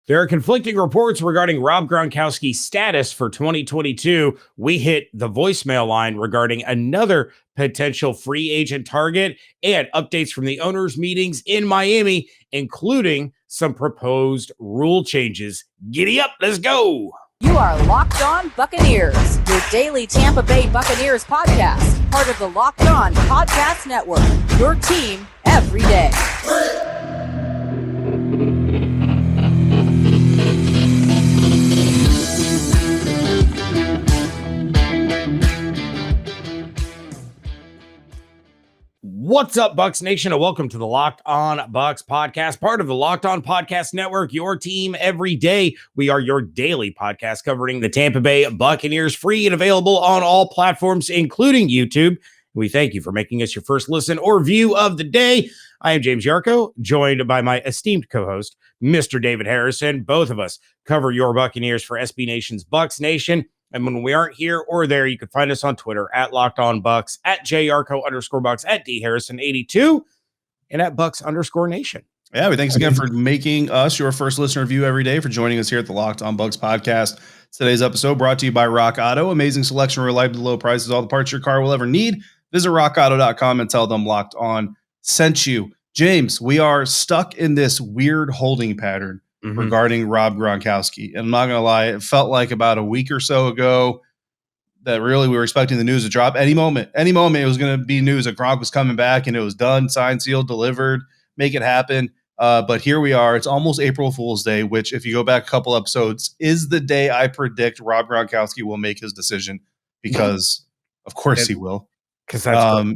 There are conflicting reports regarding Rob Gronkowski's status for 2022. We hit the voicemail line regarding another potential free agent target and updates from the owners' meetings in Miami, including some proposed rule changes. Giddy up, let's go. You are Locked On Buccaneers, your daily Tampa Bay Buccaneers podcast, part of the Locked On Podcast Network, your team every day. What's up, Bucs Nation, and welcome to the Locked On Bucs Podcast, part of the Locked On Podcast Network, your team every day. We are your daily podcast covering the Tampa Bay Buccaneers, free and available on all platforms, including YouTube. We thank you for making us your first listen or view of the day. I am James Yarcho, joined by my esteemed co-host, Mr. David Harrison. Both of us cover your Buccaneers for SB Nation's Bucs Nation. And when we aren't here or there, you can find us on Twitter at Locked On Bucs, at JYarcho_Bucs, at DHarrison82, and at Bucs_Nation. Yeah, thanks again for making us your first listener view every day, for joining us here at the Locked On Bucs Podcast. Today's episode brought to you by Rock Auto. Amazing selection, reliably low prices, all the parts your car will ever need. Visit rockauto.com and tell them Locked On sent you. James, we are stuck in this weird holding pattern regarding Rob Gronkowski. And I'm not going to lie, it felt like about a week or so ago that really we were expecting the news to drop any moment. Any moment it was going to be news that Gronk was coming back and it was done, signed, sealed, delivered, make it happen. But here we are. It's almost April Fool's Day, which if you go back a couple episodes is the day I predict Rob Gronkowski will make his decision because of course he will. Because that's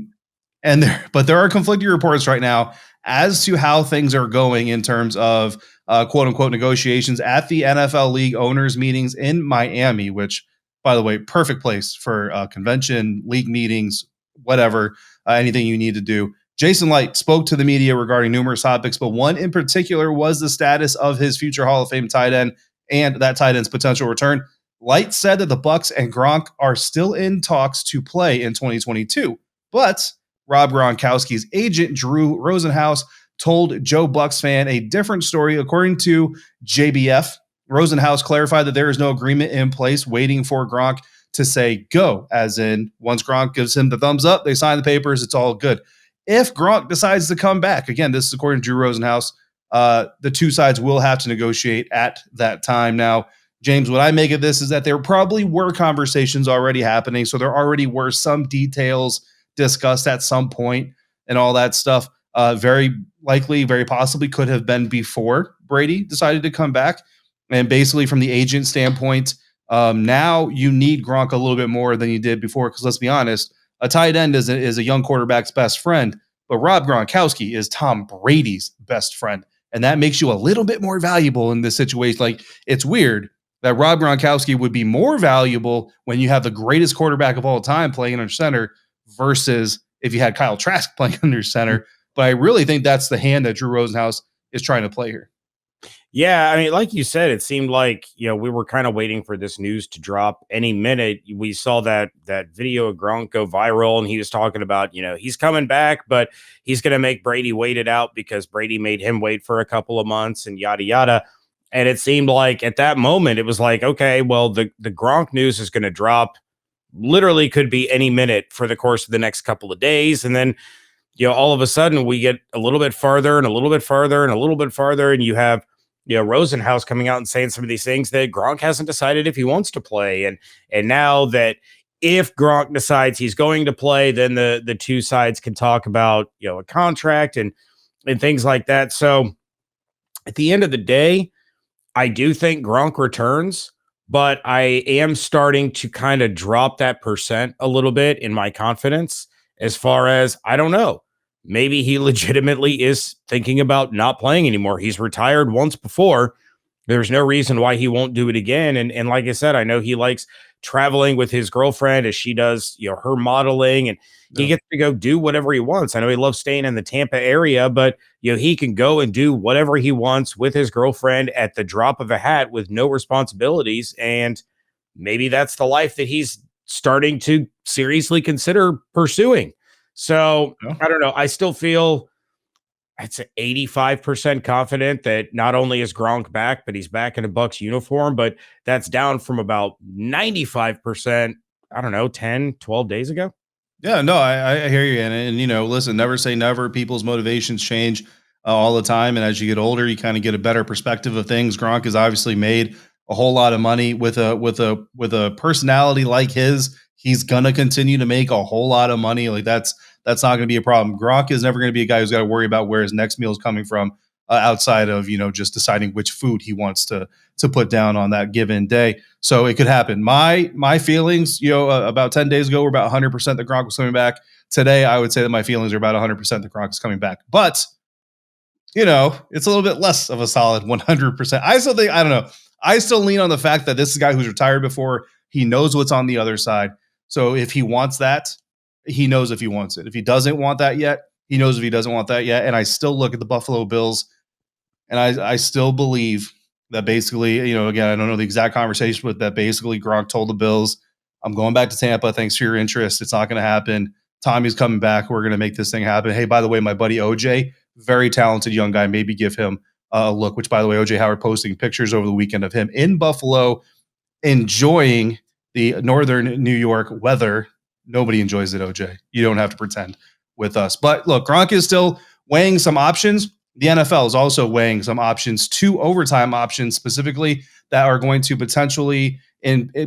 but there are conflicting reports right now as to how things are going in terms of quote unquote negotiations at the NFL league owners meetings in Miami, which, by the way, perfect place for convention, league meetings, whatever, anything you need to do. Jason Licht spoke to the media regarding numerous topics, but one in particular was the status of his future Hall of Fame tight end and that tight end's potential return. Licht said that the Bucs and Gronk are still in talks to play in 2022, but Rob Gronkowski's agent, Drew Rosenhaus, told Joe Bucs fan a different story. According to JBF, Rosenhaus clarified that there is no agreement in place waiting for Gronk to say go, as in once Gronk gives him the thumbs up, they sign the papers, it's all good. If Gronk decides to come back, again, this is according to Drew Rosenhaus, the two sides will have to negotiate at that time. Now, James, what I make of this is that there probably were conversations already happening, so there already were some details discussed at some point and all that stuff. Very likely, very possibly could have been before Brady decided to come back. And basically from the agent standpoint, now you need Gronk a little bit more than you did before. Because let's be honest, a tight end is a young quarterback's best friend, but Rob Gronkowski is Tom Brady's best friend. And that makes you a little bit more valuable in this situation. Like, it's weird that Rob Gronkowski would be more valuable when you have the greatest quarterback of all time playing under center versus if you had Kyle Trask playing under center. But I really think that's the hand that Drew Rosenhaus is trying to play here. Yeah, I mean, like you said, it seemed like, we were kind of waiting for this news to drop any minute. We saw that video of Gronk go viral, and he was talking about, he's coming back, but he's going to make Brady wait it out because Brady made him wait for a couple of months and yada, yada. And it seemed like at that moment, it was like, okay, well, the Gronk news is going to drop. Literally could be any minute for the course of the next couple of days. And then, all of a sudden we get a little bit farther and a little bit farther and a little bit farther. And you have, Rosenhaus coming out and saying some of these things that Gronk hasn't decided if he wants to play. And now that if Gronk decides he's going to play, then the two sides can talk about, a contract and things like that. So at the end of the day, I do think Gronk returns, but I am starting to kind of drop that percent a little bit in my confidence as far as, I don't know, maybe he legitimately is thinking about not playing anymore. He's retired once before. There's no reason why he won't do it again. And like I said, I know he likes traveling with his girlfriend as she does, her modeling, and he gets to go do whatever he wants. I know he loves staying in the Tampa area, but he can go and do whatever he wants with his girlfriend at the drop of a hat with no responsibilities. And maybe that's the life that he's starting to seriously consider pursuing. So I don't know. I still feel It's 85% confident that not only is Gronk back, but he's back in a Bucs uniform, but that's down from about 95%, I don't know, 10, 12 days ago. Yeah, no, I hear you. And, you know, listen, never say never. People's motivations change all the time. And as you get older, you kind of get a better perspective of things. Gronk has obviously made a whole lot of money with a personality like his. He's gonna continue to make a whole lot of money. Like that's not gonna be a problem. Gronk is never gonna be a guy who's got to worry about where his next meal is coming from, outside of, you know, just deciding which food he wants to put down on that given day. So it could happen. My feelings, you know, about 10 days ago were about 100% that Gronk was coming back. Today, I would say that my feelings are about 100% that Gronk is coming back. But, you know, it's a little bit less of a solid 100%. I still think, I don't know. I still lean on the fact that this is a guy who's retired before. He knows what's on the other side. So if he wants that, he knows if he wants it. If he doesn't want that yet, he knows if he doesn't want that yet. And I still look at the Buffalo Bills, and I still believe that basically, you know, again, I don't know the exact conversation, but that basically Gronk told the Bills, I'm going back to Tampa. Thanks for your interest. It's not going to happen. Tommy's coming back. We're going to make this thing happen. Hey, by the way, my buddy OJ, very talented young guy. Maybe give him a look, which, by the way, OJ Howard posting pictures over the weekend of him in Buffalo enjoying the northern New York weather. Nobody enjoys it, OJ. You don't have to pretend with us. But look, Gronk is still weighing some options. The NFL is also weighing some options, 2 overtime options specifically that are going to potentially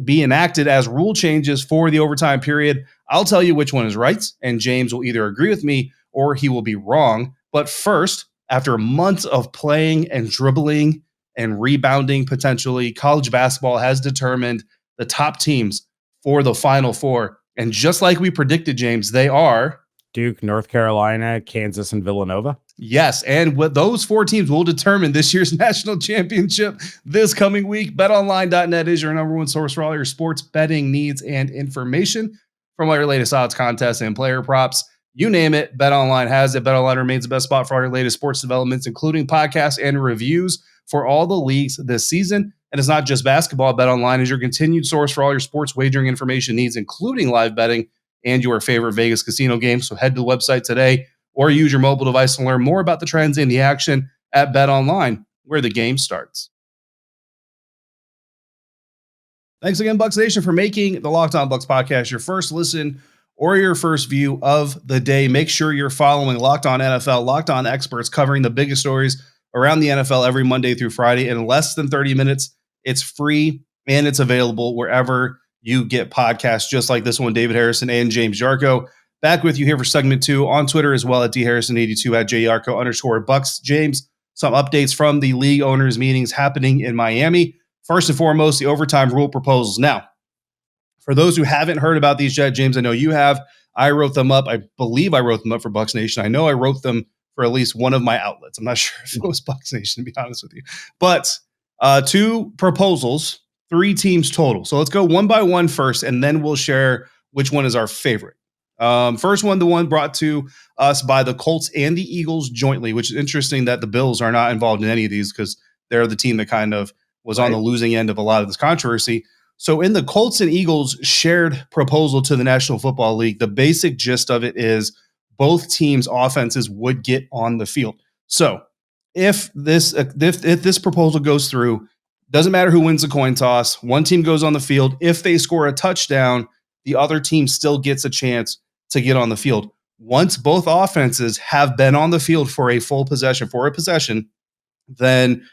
be enacted as rule changes for the overtime period. I'll tell you which one is right, and James will either agree with me or he will be wrong. But first, after months of playing and dribbling and rebounding potentially, college basketball has determined the top teams for the Final Four. And just like we predicted, James, they are Duke, North Carolina, Kansas, and Villanova. Yes, and what those 4 teams will determine this year's national championship this coming week. BetOnline.net is your number one source for all your sports betting needs and information, from all your latest odds, contests, and player props. You name it, BetOnline has it. BetOnline remains the best spot for all your latest sports developments, including podcasts and reviews for all the leagues this season. And it's not just basketball. BetOnline is your continued source for all your sports wagering information needs, including live betting and your favorite Vegas casino games. So head to the website today or use your mobile device to learn more about the trends in the action at BetOnline, where the game starts. Thanks again, Bucs Nation, for making the Locked On Bucs podcast your first listen or your first view of the day. Make sure you're following Locked On NFL, Locked On Experts, covering the biggest stories around the NFL every Monday through Friday in less than 30 minutes. It's free and it's available wherever you get podcasts, just like this one. David Harrison and James Yarcho back with you here for segment 2 on Twitter as well at dharrison82 at @JYarcho_Bucs. James, some updates from the league owners meetings happening in Miami. First and foremost, the overtime rule proposals. Now, for those who haven't heard about these yet, James, I know you have. I wrote them up. I believe I wrote them up for Bucs Nation. I know I wrote them for at least one of my outlets. I'm not sure if it was Bucs Nation, to be honest with you. But 2 proposals, 3 teams total. So let's go one by one first, and then we'll share which one is our favorite. First one, the one brought to us by the Colts and the Eagles jointly, which is interesting that the Bills are not involved in any of these because they're the team that kind of was on the losing end of a lot of this controversy. So in the Colts and Eagles shared proposal to the National Football League, the basic gist of it is both teams' offenses would get on the field. So if this proposal goes through, doesn't matter who wins the coin toss, one team goes on the field. If they score a touchdown, the other team still gets a chance to get on the field. Once both offenses have been on the field for a possession, then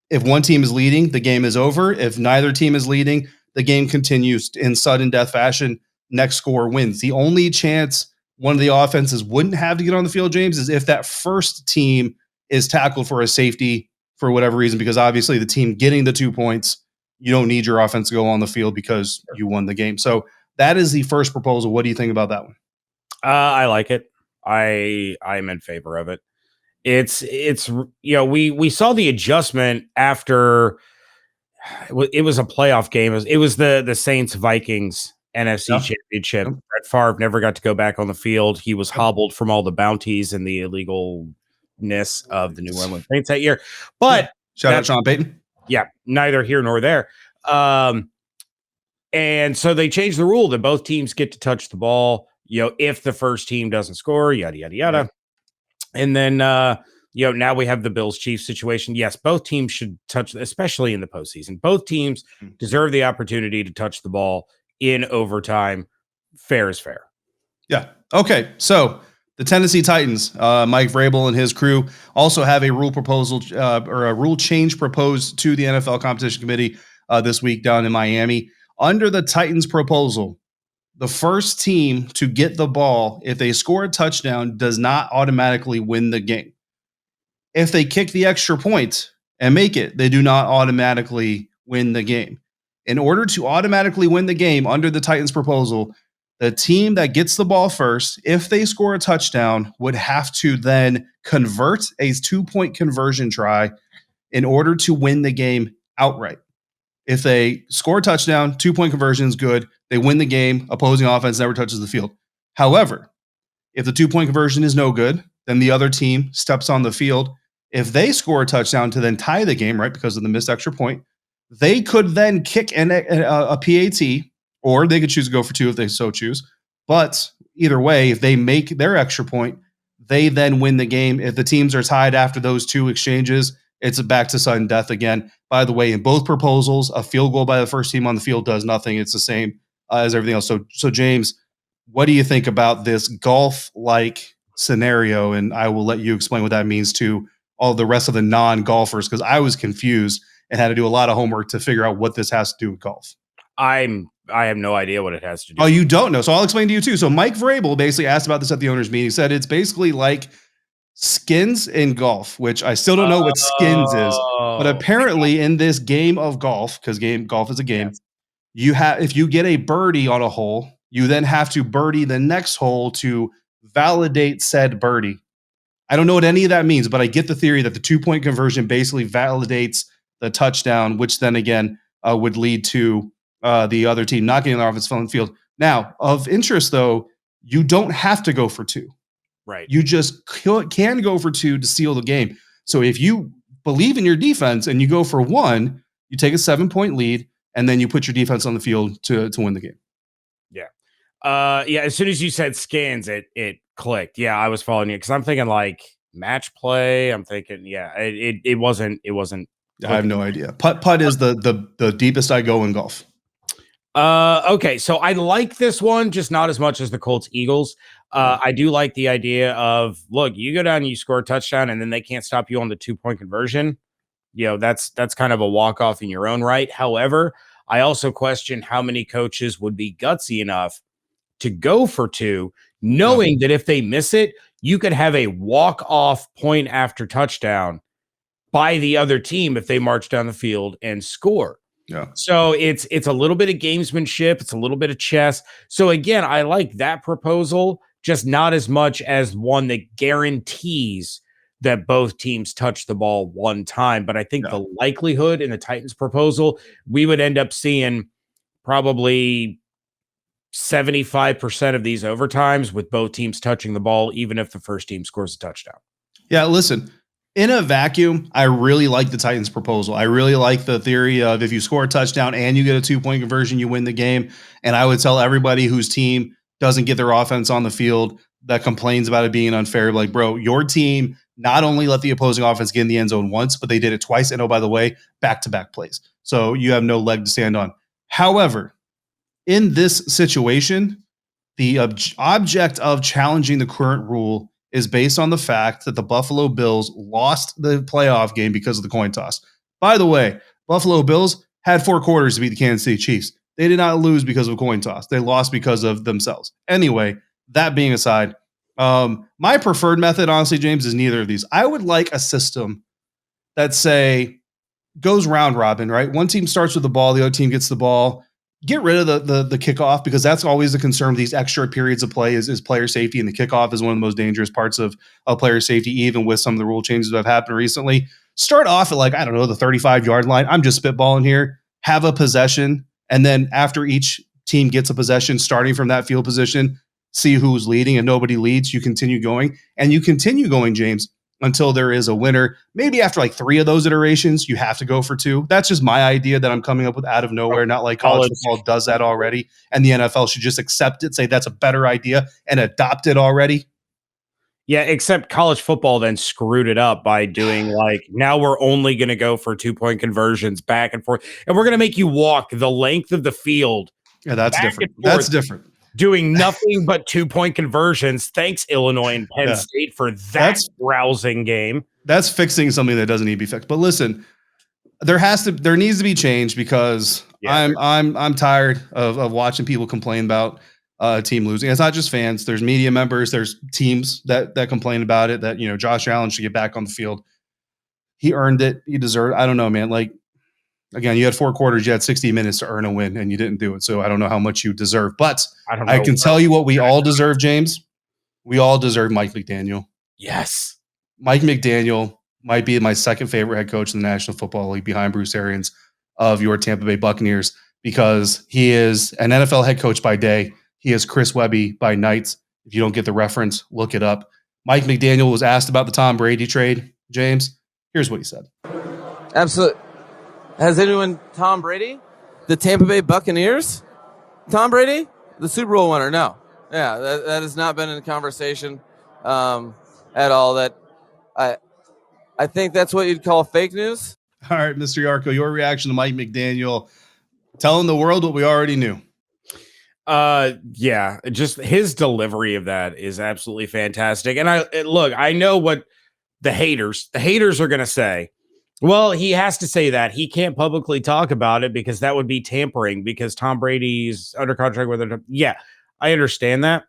if one team is leading, the game is over. If neither team is leading, the game continues in sudden death fashion. Next score wins. The only chance one of the offenses wouldn't have to get on the field, James, is if that first team is tackled for a safety for whatever reason, because obviously the team getting the 2 points, you don't need your offense to go on the field because you won the game. So that is the first proposal. What do you think about that one? I like it. I'm in favor of it. It's we saw the adjustment after it was a playoff game. It was the Saints Vikings NFC Championship. Brett Favre never got to go back on the field. He was hobbled from all the bounties and the illegalness of the New Orleans Saints that year. But shout out Sean Payton. Yeah, neither here nor there. And so they changed the rule that both teams get to touch the ball, if the first team doesn't score, yada, yada, yada. And then Now we have the Bills-Chiefs situation. Yes, both teams should touch, especially in the postseason. Both teams deserve the opportunity to touch the ball in overtime. Fair is fair. Yeah. Okay. So the Tennessee Titans, Mike Vrabel and his crew also have a rule proposal or a rule change proposed to the NFL Competition Committee this week down in Miami. Under the Titans proposal, the first team to get the ball, if they score a touchdown, does not automatically win the game. If they kick the extra point and make it, they do not automatically win the game. In order to automatically win the game under the Titans proposal, the team that gets the ball first, if they score a touchdown, would have to then convert a 2-point conversion try in order to win the game outright. If they score a touchdown, 2-point conversion is good. They win the game. Opposing offense never touches the field. However, if the 2-point conversion is no good, then the other team steps on the field. If they score a touchdown to then tie the game, right, because of the missed extra point, they could then kick a PAT, or they could choose to go for 2 if they so choose. But either way, if they make their extra point, they then win the game. If the teams are tied after those 2 exchanges, it's back to sudden death again. By the way, in both proposals, a field goal by the first team on the field does nothing. It's the same as everything else. So James, what do you think about this golf-like scenario? And I will let you explain what that means to all the rest of the non-golfers, because I was confused and had to do a lot of homework to figure out what this has to do with golf. I have no idea what it has to do. Oh, you don't know? So I'll explain to you too. So Mike Vrabel basically asked about this at the owners' meeting. He said it's basically like skins in golf, which I still don't know what skins is. But apparently in this game of golf, because golf is a game, yes, if you get a birdie on a hole, you then have to birdie the next hole to validate said birdie. I don't know what any of that means, but I get the theory that the 2-point conversion basically validates the touchdown, which then again would lead to the other team not getting their offense on the field. Now, of interest though, you don't have to go for 2. Right. You just can go for 2 to seal the game. So if you believe in your defense and you go for 1, you take a 7-point lead, and then you put your defense on the field to win the game. Yeah. Yeah. As soon as you said skins, it clicked. Yeah, I was following you because I'm thinking like match play. I'm thinking, yeah, it wasn't. I have no idea. Putt is the deepest I go in golf. Okay, so I like this one, just not as much as the Colts Eagles. I do like the idea of, look, you go down and you score a touchdown, and then they can't stop you on the 2-point conversion. That's kind of a walk-off in your own right. However, I also question how many coaches would be gutsy enough to go for 2, knowing that if they miss it, you could have a walk-off point after touchdown by the other team if they march down the field and score. Yeah. So it's a little bit of gamesmanship. It's a little bit of chess. So again, I like that proposal, just not as much as one that guarantees that both teams touch the ball one time. But I think the likelihood in the Titans proposal, we would end up seeing probably 75% of these overtimes with both teams touching the ball, even if the first team scores a touchdown. Yeah, listen, in a vacuum, I really like the Titans proposal. I really like the theory of if you score a touchdown and you get a 2-point conversion, you win the game. And I would tell everybody whose team doesn't get their offense on the field that complains about it being unfair, like, bro, your team not only let the opposing offense get in the end zone once, but they did it twice. And oh, by the way, back-to-back plays. So you have no leg to stand on. However, in this situation, the object of challenging the current rule is based on the fact that the Buffalo Bills lost the playoff game because of the coin toss. By the way, Buffalo Bills had 4 quarters to beat the Kansas City Chiefs. They did not lose because of a coin toss. They lost because of themselves. Anyway, that being aside, my preferred method, honestly, James, is neither of these. I would like a system that, say, goes round robin, right? One team starts with the ball, the other team gets the ball. Get rid of the kickoff, because that's always a concern with these extra periods of play is player safety, and the kickoff is one of the most dangerous parts of player safety, even with some of the rule changes that have happened recently. Start off at, like, I don't know, the 35-yard line. I'm just spitballing here. Have a possession, and then after each team gets a possession, starting from that field position, see who's leading, and nobody leads. You continue going, and you continue going, James, until there is a winner. Maybe after like 3 of those iterations, you have to go for 2. That's just my idea that I'm coming up with out of nowhere, not like college football does that already. And the NFL should just accept it, say that's a better idea, and adopt it already. Yeah, except college football then screwed it up by doing now we're only going to go for 2-point conversions back and forth. And we're going to make you walk the length of the field. Yeah, that's back different. and forth, That's different. Doing nothing but 2-point conversions. Thanks, Illinois and Penn State, for that's rousing game. That's fixing something that doesn't need to be fixed. But listen, there needs to be change because I'm tired of watching people complain about a team losing. It's not just fans. There's media members. There's teams that complain about it. That Josh Allen should get back on the field. He earned it. He deserved. I don't know, man. Again, you had 4 quarters. You had 60 minutes to earn a win, and you didn't do it. So I don't know how much you deserve. But I can tell you what we all deserve, James. We all deserve Mike McDaniel. Yes, Mike McDaniel might be my second favorite head coach in the National Football League behind Bruce Arians of your Tampa Bay Buccaneers because he is an NFL head coach by day. He is Chris Webby by night. If you don't get the reference, look it up. Mike McDaniel was asked about the Tom Brady trade, James. Here's what he said. Absolutely. Has anyone Tom Brady? The Tampa Bay Buccaneers? Tom Brady? The Super Bowl winner? No. Yeah, that has not been in conversation at all. That I think that's what you'd call fake news. All right, Mr. Yarcho, your reaction to Mike McDaniel telling the world what we already knew. Yeah, just his delivery of that is absolutely fantastic. And I know what the haters are going to say. Well, he has to say that. He can't publicly talk about it because that would be tampering because Tom Brady's under contract with it. Yeah, I understand that.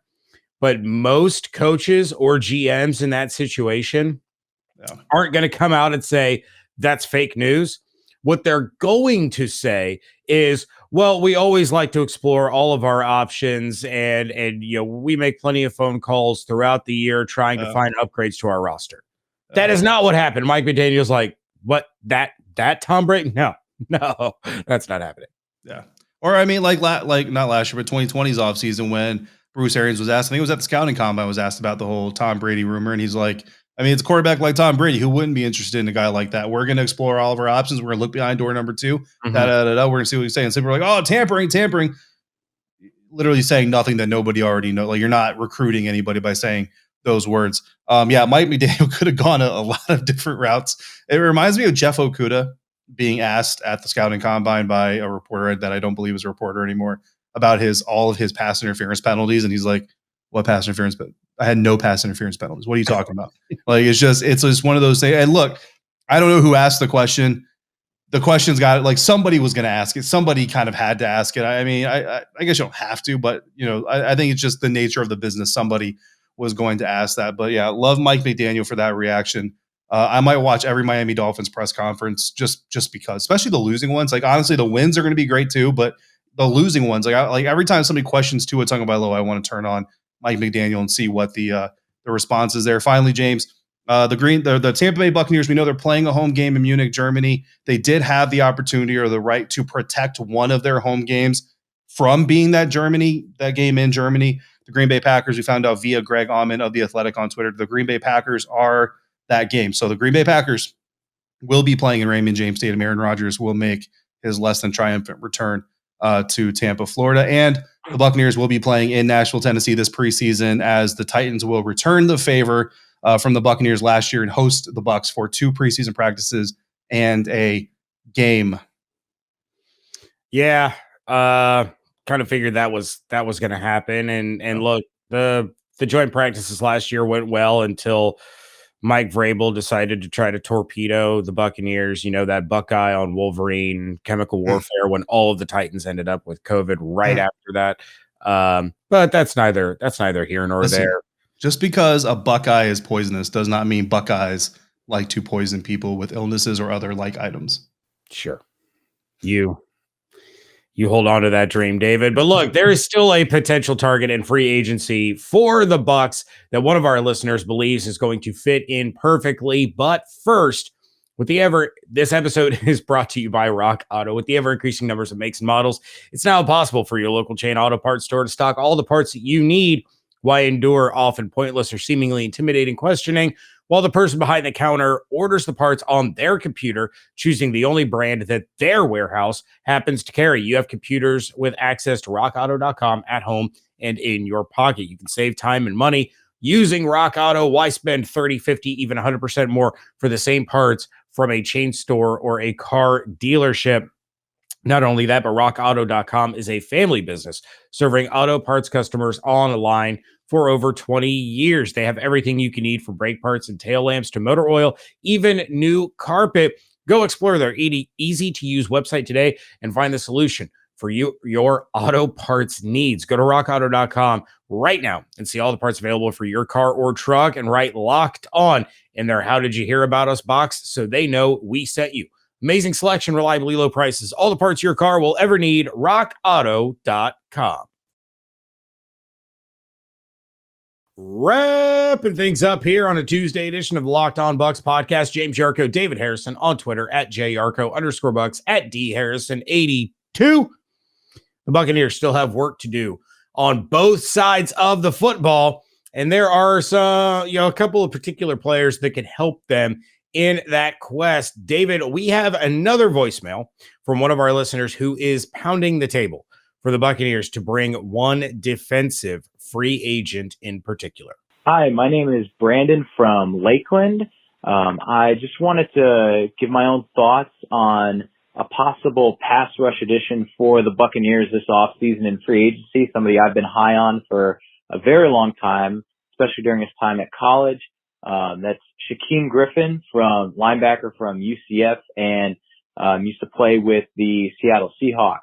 But most coaches or GMs in that situation aren't going to come out and say that's fake news. What they're going to say is, well, we always like to explore all of our options and we make plenty of phone calls throughout the year trying to find upgrades to our roster. That is not what happened. Mike McDaniel's like, what, that Tom Brady? No, that's not happening. Yeah. Or I mean, like not last year, but 2020's offseason when Bruce Arians was asked, I think it was at the scouting combine, was asked about the whole Tom Brady rumor. And he's like, I mean, it's a quarterback like Tom Brady who wouldn't be interested in a guy like that. We're going to explore all of our options. We're going to look behind door number 2. We're going to see what he's saying. So we're like, oh, tampering. Literally saying nothing that nobody already knows. Like, you're not recruiting anybody by saying those words. Mike McDaniel could have gone a lot of different routes. It reminds me of Jeff Okudah being asked at the scouting combine by a reporter that I don't believe is a reporter anymore about all of his pass interference penalties. And he's like, what pass interference? But I had no pass interference penalties. What are you talking about? It's just one of those things. And look, I don't know who asked the question. The question's got it. Somebody was going to ask it. Somebody kind of had to ask it. I mean, I guess you don't have to, but I think it's just the nature of the business. Somebody was going to ask that. But yeah, love Mike McDaniel for that reaction. I might watch every Miami Dolphins press conference just because, especially the losing ones. Honestly, the wins are going to be great too, but the losing ones, every time somebody questions Tua Tagovailoa, I want to turn on Mike McDaniel and see what the response is there. Finally, James, the Tampa Bay Buccaneers, we know they're playing a home game in Munich, Germany. They did have the opportunity or the right to protect one of their home games from being that game in Germany. The Green Bay Packers, we found out via Greg Auman of The Athletic on Twitter, the Green Bay Packers are that game. So the Green Bay Packers will be playing in Raymond James Stadium. Aaron Rodgers will make his less than triumphant return to Tampa, Florida. And the Buccaneers will be playing in Nashville, Tennessee this preseason as the Titans will return the favor from the Buccaneers last year and host the Bucs for 2 preseason practices and a game. Yeah. Kind of figured that was going to happen. And look, the joint practices last year went well until Mike Vrabel decided to try to torpedo the Buccaneers, that Buckeye on Wolverine chemical warfare when all of the Titans ended up with COVID right after that. But that's neither here nor there. Just because a Buckeye is poisonous does not mean Buckeyes like to poison people with illnesses or other like items. Sure. You hold on to that dream, David. But look, there is still a potential target in free agency for the Bucs that one of our listeners believes is going to fit in perfectly. But first, this episode is brought to you by Rock Auto. With the ever-increasing numbers of makes and models, it's now impossible for your local chain auto parts store to stock all the parts that you need. Why endure often pointless or seemingly intimidating questioning while the person behind the counter orders the parts on their computer, choosing the only brand that their warehouse happens to carry? You have computers with access to rockauto.com at home and in your pocket. You can save time and money using Rock Auto. Why spend 30, 50, even 100% more for the same parts from a chain store or a car dealership? Not only that, but rockauto.com is a family business serving auto parts customers online for over 20 years. They have everything you can need from brake parts and tail lamps to motor oil, even new carpet. Go explore their easy to use website today and find the solution for your auto parts needs. Go to rockauto.com right now and see all the parts available for your car or truck, and write Locked On in their How Did You Hear About Us box so they know we sent you. Amazing selection, reliably low prices, all the parts your car will ever need. rockauto.com. Wrapping things up here on a Tuesday edition of the Locked On Bucs podcast. James Yarcho, David Harrison on Twitter at @JYarcho_Bucs, at DHarrison82. The Buccaneers still have work to do on both sides of the football, and there are some, a couple of particular players that can help them in that quest. David, we have another voicemail from one of our listeners who is pounding the table for the Buccaneers to bring one defensive free agent in particular. Hi, my name is Brandon from Lakeland. I just wanted to give my own thoughts on a possible pass rush addition for the Buccaneers this offseason in free agency, somebody I've been high on for a very long time, especially during his time at college. That's Shaquem Griffin, from linebacker from UCF, and used to play with the Seattle Seahawks.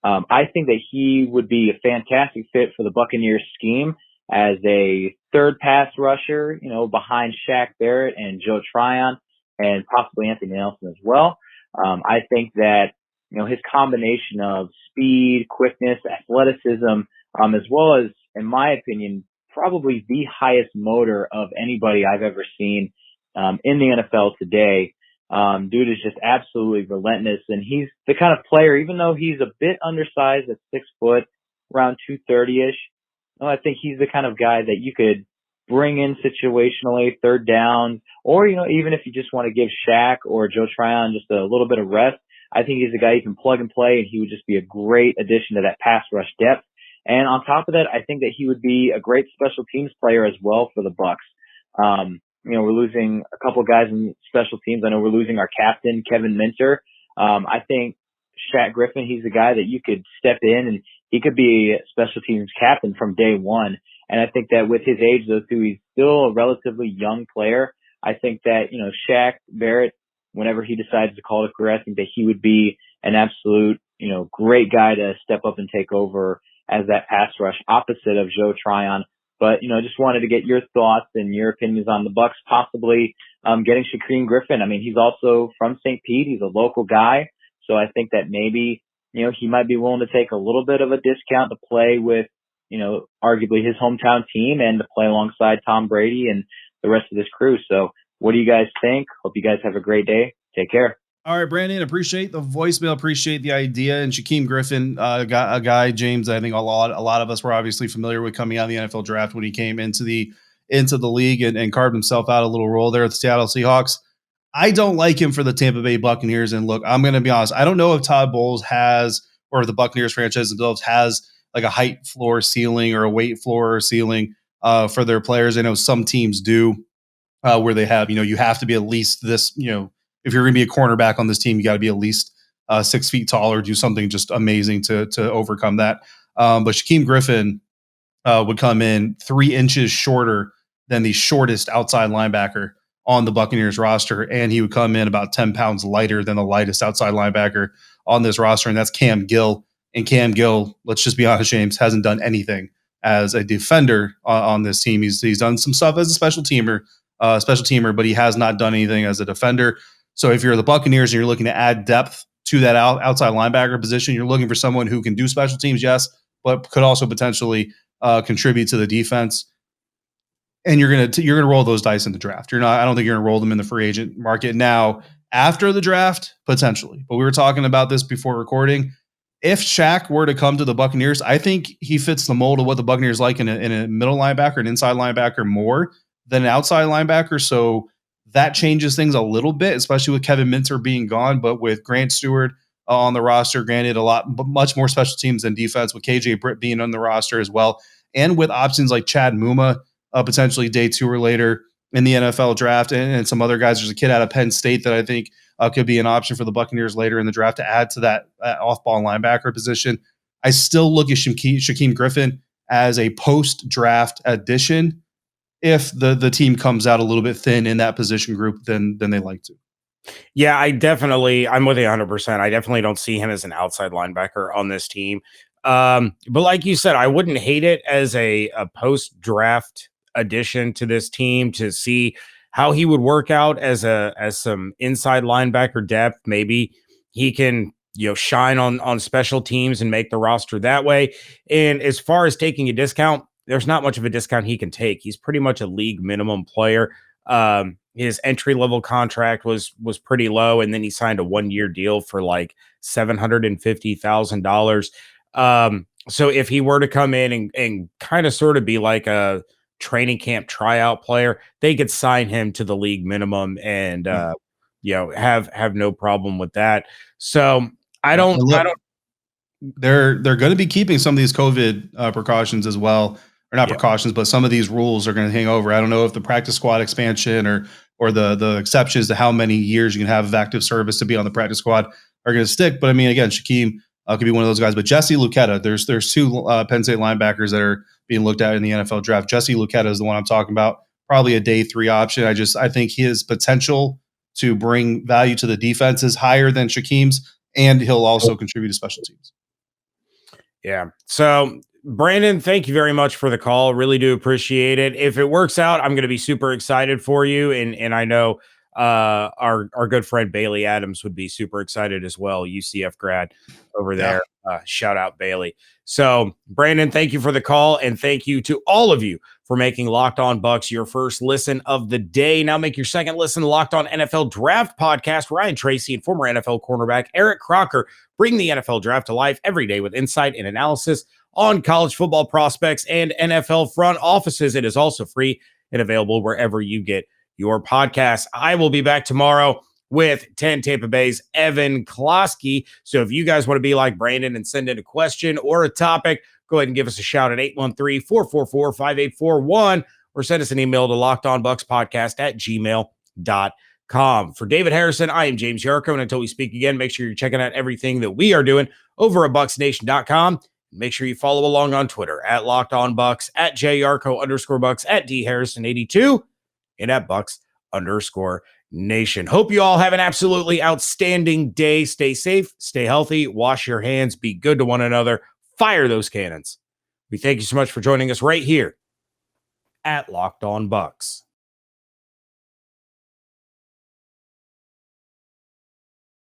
I think that he would be a fantastic fit for the Buccaneers scheme as a third pass rusher, behind Shaq Barrett and Joe Tryon and possibly Anthony Nelson as well. I think that, his combination of speed, quickness, athleticism, as well as, in my opinion, probably the highest motor of anybody I've ever seen in the NFL today. Dude is just absolutely relentless, and he's the kind of player, even though he's a bit undersized at 6 foot, around 230-ish, I think he's the kind of guy that you could bring in situationally, third down, or, even if you just want to give Shaq or Joe Tryon just a little bit of rest, I think he's a guy you can plug and play, and he would just be a great addition to that pass rush depth. And on top of that, I think that he would be a great special teams player as well for the Bucs. We're losing a couple of guys in special teams. I know we're losing our captain, Kevin Minter. I think Shaq Griffin, he's the guy that you could step in and he could be a special teams captain from day one. And I think that with his age, though, too, he's still a relatively young player. I think that, Shaq Barrett, whenever he decides to call it a career, I think that he would be an absolute, great guy to step up and take over as that pass rush opposite of Joe Tryon. But, just wanted to get your thoughts and your opinions on the Bucs possibly getting Shaquem Griffin. I mean, he's also from St. Pete. He's a local guy. So I think that maybe, he might be willing to take a little bit of a discount to play with, arguably his hometown team and to play alongside Tom Brady and the rest of this crew. So what do you guys think? Hope you guys have a great day. Take care. All right, Brandon, appreciate the voicemail, appreciate the idea. And Shaquem Griffin, a guy, James, I think a lot of us were obviously familiar with coming out of the NFL draft when he came into the league and carved himself out a little role there at the Seattle Seahawks. I don't like him for the Tampa Bay Buccaneers. And look, I'm going to be honest, I don't know if Todd Bowles has, or the Buccaneers franchise themselves has, like a height floor ceiling or a weight floor ceiling for their players. I know some teams do where they have, you have to be at least this, if you're going to be a cornerback on this team, you got to be at least 6 feet tall or do something just amazing to overcome that. But Shaquem Griffin would come in 3 inches shorter than the shortest outside linebacker on the Buccaneers roster. And he would come in about 10 pounds lighter than the lightest outside linebacker on this roster. And that's Cam Gill. And Cam Gill, let's just be honest, James, hasn't done anything as a defender on this team. He's done some stuff as a special teamer, but he has not done anything as a defender. So if you're the Buccaneers and you're looking to add depth to that outside linebacker position, you're looking for someone who can do special teams, yes, but could also potentially contribute to the defense. And you're gonna roll those dice in the draft. I don't think you're gonna roll them in the free agent market now. After the draft, potentially. But we were talking about this before recording. If Shaq were to come to the Buccaneers, I think he fits the mold of what the Buccaneers like in a middle linebacker, an inside linebacker more than an outside linebacker. So that changes things a little bit, especially with Kevin Minter being gone, but with Grant Stewart on the roster, granted much more special teams than defense, with KJ Britt being on the roster as well, and with options like Chad Muma potentially day 2 or later in the NFL draft, and some other guys. There's a kid out of Penn State that I think could be an option for the Buccaneers later in the draft to add to that off-ball linebacker position. I still look at Shaquem Griffin as a post-draft addition if the team comes out a little bit thin in that position group than they like to. Yeah, I'm with you 100%. I definitely don't see him as an outside linebacker on this team. But like you said, I wouldn't hate it as a post-draft addition to this team to see how he would work out as some inside linebacker depth. Maybe he can, shine on special teams and make the roster that way. And as far as taking a discount, there's not much of a discount he can take. He's pretty much a league minimum player. His entry level contract was pretty low, and then he signed a 1-year deal for like $750,000. So if he were to come in and kind of sort of be like a training camp tryout player, they could sign him to the league minimum and have no problem with that. So I don't. They're going to be keeping some of these COVID precautions as well, or not precautions, but some of these rules are going to hang over. I don't know if the practice squad expansion or the exceptions to how many years you can have of active service to be on the practice squad are going to stick. But I mean, again, Shaquem could be one of those guys. But Jesse Luketa, there's 2 Penn State linebackers that are being looked at in the NFL draft. Jesse Luketa is the one I'm talking about. Probably a day 3 option. I think his potential to bring value to the defense is higher than Shaquem's, and he'll also contribute to special teams. Yeah. So Brandon, thank you very much for the call. Really do appreciate it. If it works out, I'm going to be super excited for you. And I know our good friend Bailey Adams would be super excited as well. UCF grad over there. Shout out Bailey. So Brandon, thank you for the call. And thank you to all of you for making Locked On Bucs your first listen of the day. Now make your second listen to Locked On NFL Draft Podcast. Ryan Tracy and former NFL cornerback Eric Crocker bring the NFL draft to life every day with insight and analysis on college football prospects and NFL front offices. It is also free and available wherever you get your podcasts. I will be back tomorrow with 10 Tampa Bay's Evan Klosky. So if you guys want to be like Brandon and send in a question or a topic, go ahead and give us a shout at 813-444-5841 or send us an email to lockedonbuckspodcast@gmail.com. For David Harrison, I am James Yarcho. And until we speak again, make sure you're checking out everything that we are doing over at bucsnation.com. Make sure you follow along on Twitter at LockedOnBucs, at JYarcho_Bucks, at DHarrison82, and at Bucs_Nation. Hope you all have an absolutely outstanding day. Stay safe, stay healthy, wash your hands, be good to one another, fire those cannons. We thank you so much for joining us right here at Locked On Bucs.